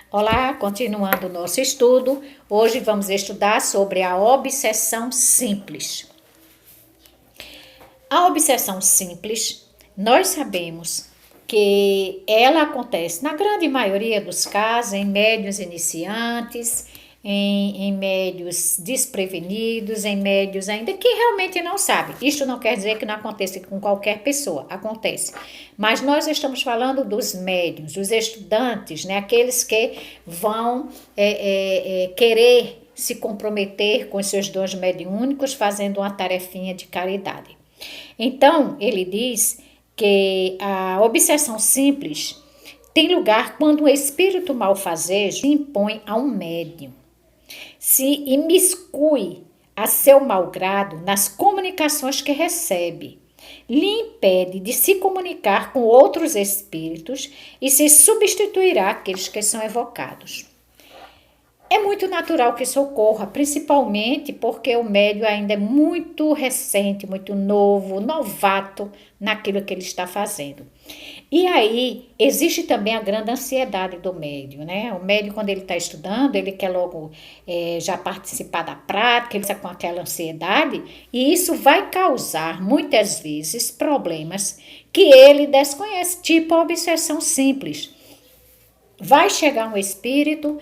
Olá, continuando o nosso estudo, hoje vamos estudar sobre a obsessão simples. A obsessão simples, nós sabemos que ela acontece na grande maioria dos casos em médiuns iniciantes, em médiuns desprevenidos, em médiuns ainda que realmente não sabem. Isto não quer dizer que não aconteça com qualquer pessoa, acontece. Mas nós estamos falando dos médiuns, dos estudantes, né? Aqueles que vão querer se comprometer com os seus dons mediúnicos fazendo uma tarefinha de caridade. Então, ele diz que a obsessão simples tem lugar quando um espírito malfazejo se impõe a um médium, se imiscui a seu malgrado nas comunicações que recebe, lhe impede de se comunicar com outros espíritos e se substituirá aqueles que são evocados. É muito natural que isso ocorra, principalmente porque o médium ainda é muito recente, muito novo, novato naquilo que ele está fazendo. E aí, existe também a grande ansiedade do médium, né? O médium, quando ele está estudando, ele quer logo já participar da prática, ele está com aquela ansiedade, e isso vai causar, muitas vezes, problemas que ele desconhece, tipo a obsessão simples. Vai chegar um espírito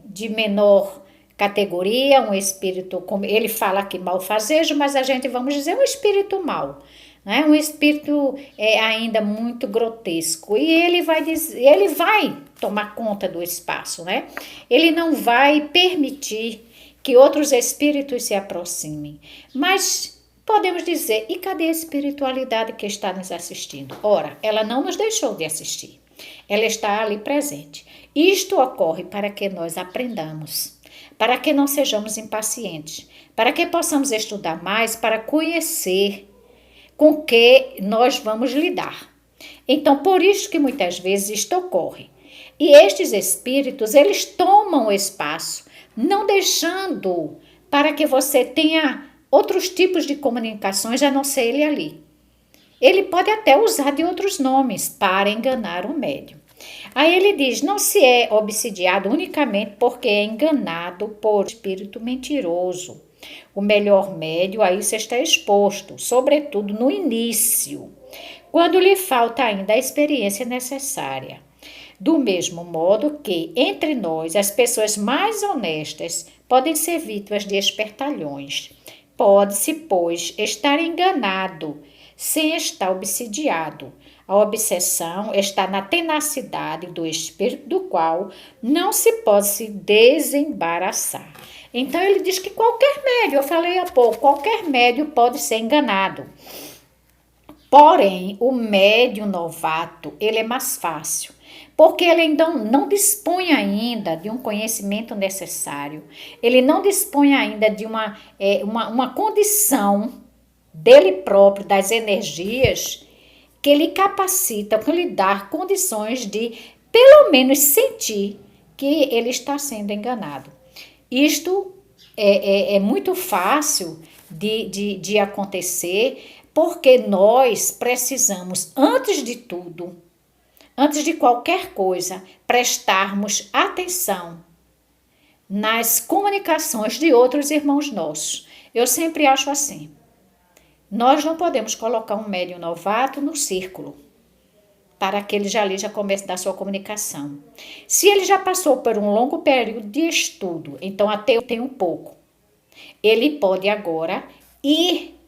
de menor categoria, um espírito, como ele fala aqui, malfazejo, mas a gente vamos dizer um espírito mau, né? Um espírito ainda muito grotesco, e ele vai tomar conta do espaço, né? Ele não vai permitir que outros espíritos se aproximem, mas podemos dizer, e cadê a espiritualidade que está nos assistindo? Ora, ela não nos deixou de assistir. Ela está ali presente. Isto ocorre para que nós aprendamos, para que não sejamos impacientes, para que possamos estudar mais, para conhecer com que nós vamos lidar. Então, por isso que muitas vezes isto ocorre. E estes espíritos, eles tomam o espaço, não deixando para que você tenha outros tipos de comunicações a não ser ele ali. Ele pode até usar de outros nomes para enganar o médium. Aí ele diz, não se é obsidiado unicamente porque é enganado por espírito mentiroso. O melhor médium a isso está exposto, sobretudo no início, quando lhe falta ainda a experiência necessária. Do mesmo modo que, entre nós, as pessoas mais honestas podem ser vítimas de espertalhões. Pode-se, pois, estar enganado sem estar obsidiado. A obsessão está na tenacidade do espírito do qual não se pode se desembaraçar. Então ele diz que qualquer médium, eu falei há pouco, qualquer médium pode ser enganado. Porém, o médium novato, ele é mais fácil, porque ele ainda não dispõe ainda de um conhecimento necessário, ele não dispõe ainda de uma condição dele próprio, das energias que lhe capacitam, que lhe dá condições de, pelo menos, sentir que ele está sendo enganado. Isto é muito fácil de acontecer, porque nós precisamos, antes de tudo, antes de qualquer coisa, prestarmos atenção nas comunicações de outros irmãos nossos. Eu sempre acho assim. Nós não podemos colocar um médium novato no círculo, para que ele já comece da sua comunicação. Se ele já passou por um longo período de estudo, então até tem um pouco, ele pode agora ir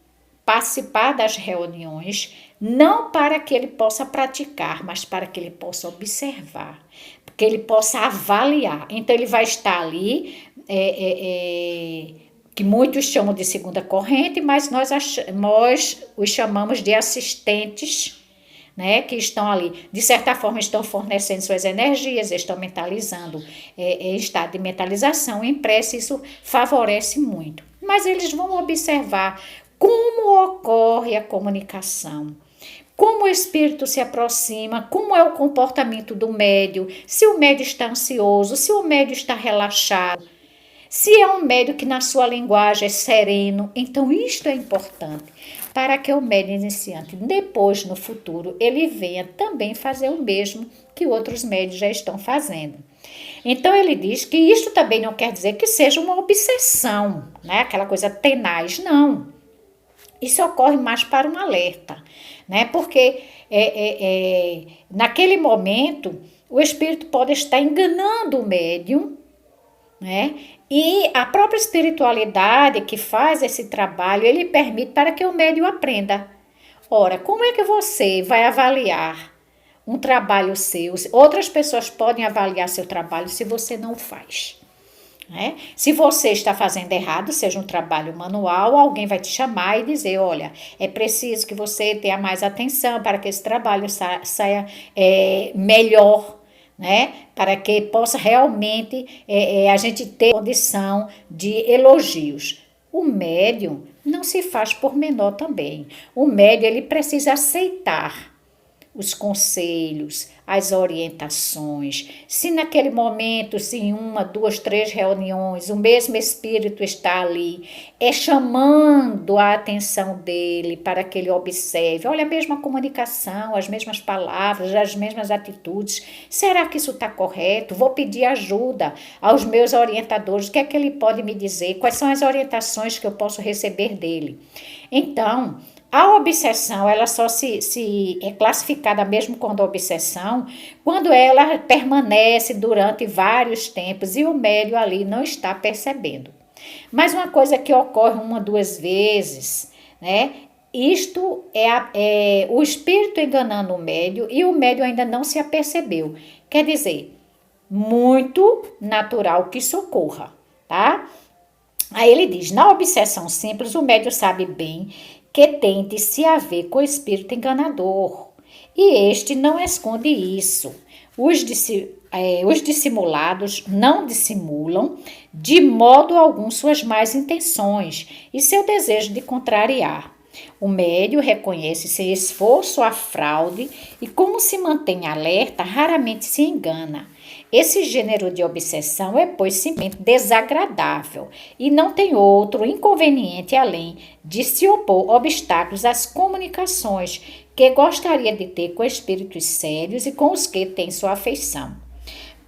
participar das reuniões, não para que ele possa praticar, mas para que ele possa observar, que ele possa avaliar. Então ele vai estar ali, que muitos chamam de segunda corrente, mas nós os chamamos de assistentes, né, que estão ali, de certa forma estão fornecendo suas energias, estão mentalizando, estado de mentalização, em prece, isso favorece muito. Mas eles vão observar como ocorre a comunicação, como o espírito se aproxima, como é o comportamento do médium, se o médium está ansioso, se o médium está relaxado, se é um médium que na sua linguagem é sereno. Então isto é importante para que o médium iniciante, depois no futuro, ele venha também fazer o mesmo que outros médios já estão fazendo. Então ele diz que isto também não quer dizer que seja uma obsessão, né? Aquela coisa tenaz, não. Isso ocorre mais para um alerta, né? Porque naquele momento o espírito pode estar enganando o médium, né? E a própria espiritualidade que faz esse trabalho, ele permite para que o médium aprenda. Ora, como é que você vai avaliar um trabalho seu? Outras pessoas podem avaliar seu trabalho se você não o faz, né? Se você está fazendo errado, seja um trabalho manual, alguém vai te chamar e dizer, olha, é preciso que você tenha mais atenção para que esse trabalho saia melhor, né? Para que possa realmente a gente ter condição de elogios. O médium não se faz por menor também. O médium, ele precisa aceitar os conselhos, as orientações. Se naquele momento, se em 1, 2, 3 reuniões, o mesmo espírito está ali, chamando a atenção dele para que ele observe, olha, a mesma comunicação, as mesmas palavras, as mesmas atitudes, será que isso está correto? Vou pedir ajuda aos meus orientadores, o que é que ele pode me dizer? Quais são as orientações que eu posso receber dele? Então, a obsessão, ela só se é classificada mesmo quando obsessão, quando ela permanece durante vários tempos e o médium ali não está percebendo. Mas uma coisa que ocorre 1, 2 vezes, né? Isto é o espírito enganando o médium e o médium ainda não se apercebeu. Quer dizer, muito natural que isso ocorra, tá? Aí ele diz, na obsessão simples, o médium sabe bem que tente se haver com o espírito enganador, e este não esconde isso. Os dissimulados não dissimulam de modo algum suas más intenções e seu desejo de contrariar. O médium reconhece sem esforço a fraude e, como se mantém alerta, raramente se engana. Esse gênero de obsessão é, pois, simplesmente desagradável e não tem outro inconveniente além de se opor obstáculos às comunicações que gostaria de ter com espíritos sérios e com os que tem sua afeição.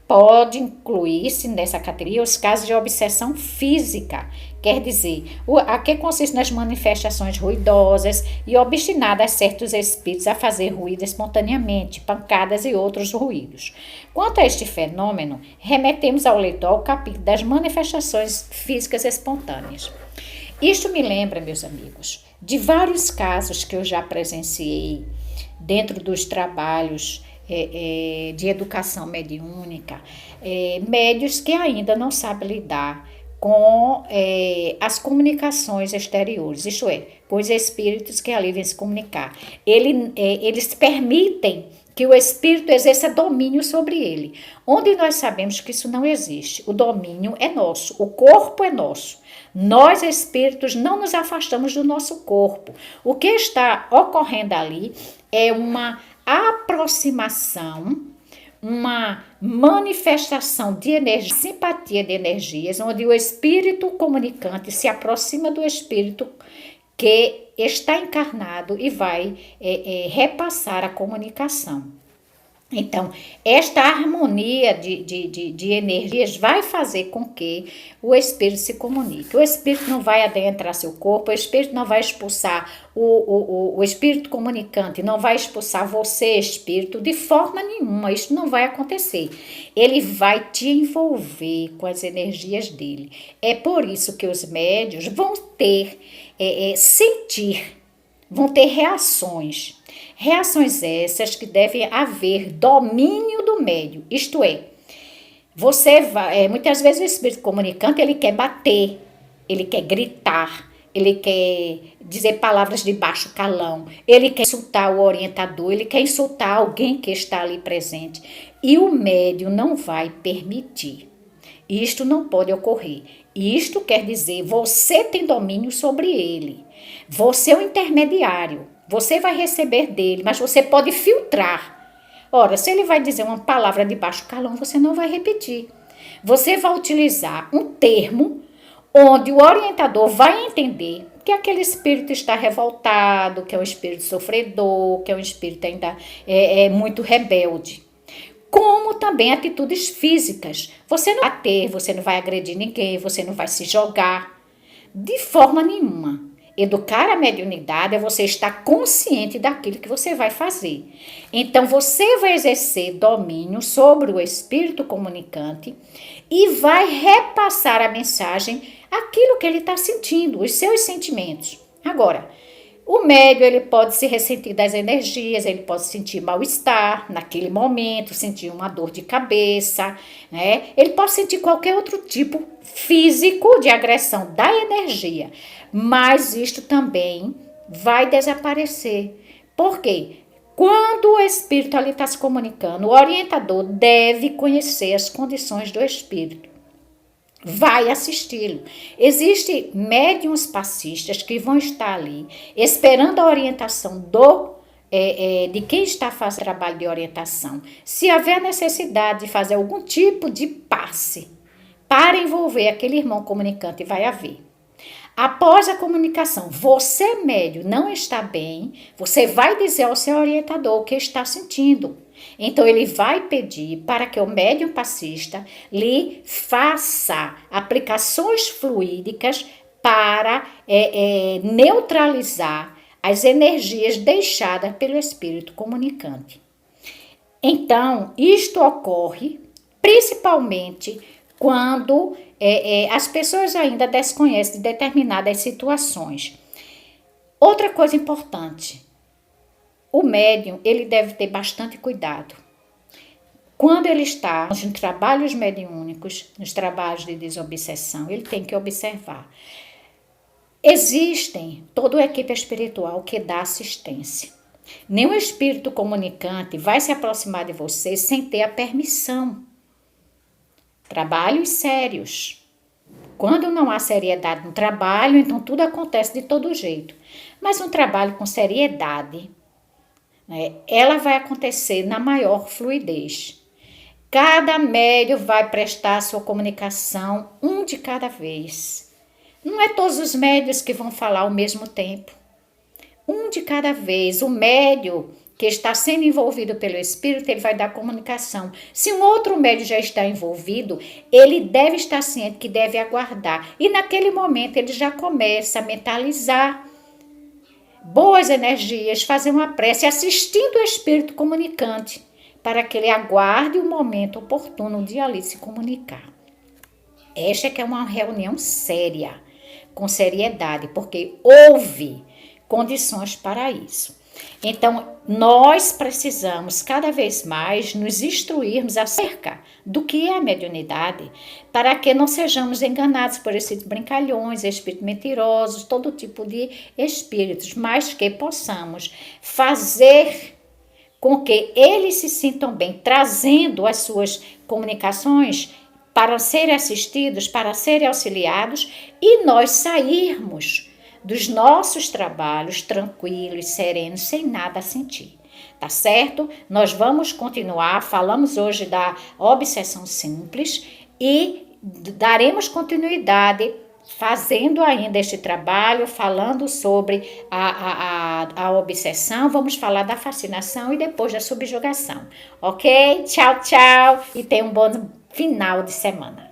Pode incluir-se nessa categoria os casos de obsessão física, quer dizer, a que consiste nas manifestações ruidosas e obstinadas certos espíritos a fazer ruído espontaneamente, pancadas e outros ruídos. Quanto a este fenômeno, remetemos ao leitor ao capítulo das manifestações físicas espontâneas. Isto me lembra, meus amigos, de vários casos que eu já presenciei dentro dos trabalhos de educação mediúnica, médios que ainda não sabem lidar com as comunicações exteriores, isto é, com os espíritos que ali vêm se comunicar. Eles permitem que o espírito exerça domínio sobre ele, onde nós sabemos que isso não existe. O domínio é nosso, o corpo é nosso. Nós, espíritos, não nos afastamos do nosso corpo. O que está ocorrendo ali é uma aproximação, uma manifestação de energia, simpatia de energias, onde o espírito comunicante se aproxima do espírito que está encarnado e vai repassar a comunicação. Então, esta harmonia de energias vai fazer com que o espírito se comunique. O espírito não vai adentrar seu corpo, o espírito não vai expulsar o espírito comunicante, não vai expulsar você, espírito, de forma nenhuma. Isso não vai acontecer. Ele vai te envolver com as energias dele. É por isso que os médiuns vão ter, vão ter reações. Reações essas que devem haver domínio do médium, isto é, você vai, muitas vezes o espírito comunicante, ele quer bater, ele quer gritar, ele quer dizer palavras de baixo calão, ele quer insultar o orientador, ele quer insultar alguém que está ali presente, e o médium não vai permitir. Isto não pode ocorrer. Isto quer dizer, você tem domínio sobre ele, você é o intermediário. Você vai receber dele, mas você pode filtrar. Ora, se ele vai dizer uma palavra de baixo calão, você não vai repetir. Você vai utilizar um termo onde o orientador vai entender que aquele espírito está revoltado, que é um espírito sofredor, que é um espírito ainda muito rebelde. como também atitudes físicas. Você não vai bater, você não vai agredir ninguém, você não vai se jogar, de forma nenhuma. Educar a mediunidade é você estar consciente daquilo que você vai fazer. Então, você vai exercer domínio sobre o espírito comunicante e vai repassar a mensagem, aquilo que ele está sentindo, os seus sentimentos. Agora, o médium, ele pode se ressentir das energias, ele pode sentir mal-estar naquele momento, sentir uma dor de cabeça, né? Ele pode sentir qualquer outro tipo físico de agressão da energia, mas isto também vai desaparecer. Por quê? Quando o espírito ali está se comunicando, o orientador deve conhecer as condições do espírito. Vai assisti-lo. Existem médiuns passistas que vão estar ali esperando a orientação de quem está fazendo trabalho de orientação. Se houver necessidade de fazer algum tipo de passe para envolver aquele irmão comunicante, vai haver. Após a comunicação, você, médium, não está bem, você vai dizer ao seu orientador o que está sentindo. Então, ele vai pedir para que o médium passista lhe faça aplicações fluídicas para neutralizar as energias deixadas pelo espírito comunicante. Então, isto ocorre principalmente quando as pessoas ainda desconhecem determinadas situações. Outra coisa importante, o médium, ele deve ter bastante cuidado. Quando ele está nos trabalhos mediúnicos, nos trabalhos de desobsessão, ele tem que observar. Existem toda a equipe espiritual que dá assistência. Nenhum espírito comunicante vai se aproximar de você sem ter a permissão. Trabalhos sérios. Quando não há seriedade no trabalho, então tudo acontece de todo jeito. Mas um trabalho com seriedade, ela vai acontecer na maior fluidez. Cada médium vai prestar a sua comunicação um de cada vez. Não é todos os médiuns que vão falar ao mesmo tempo. Um de cada vez. O médium que está sendo envolvido pelo espírito, ele vai dar comunicação. Se um outro médium já está envolvido, ele deve estar ciente que deve aguardar. E naquele momento ele já começa a mentalizar boas energias, fazer uma prece, assistindo o espírito comunicante, para que ele aguarde o momento oportuno de ali se comunicar. Esta é uma reunião séria, com seriedade, porque houve condições para isso. Então, nós precisamos cada vez mais nos instruirmos acerca do que é a mediunidade, para que não sejamos enganados por esses brincalhões, espíritos mentirosos, todo tipo de espíritos, mas que possamos fazer com que eles se sintam bem, trazendo as suas comunicações para serem assistidos, para serem auxiliados, e nós sairmos dos nossos trabalhos tranquilos, serenos, sem nada a sentir. Tá certo? Nós vamos continuar, falamos hoje da obsessão simples e daremos continuidade fazendo ainda este trabalho, falando sobre a obsessão, vamos falar da fascinação e depois da subjugação. Ok? Tchau, tchau e tenha um bom final de semana.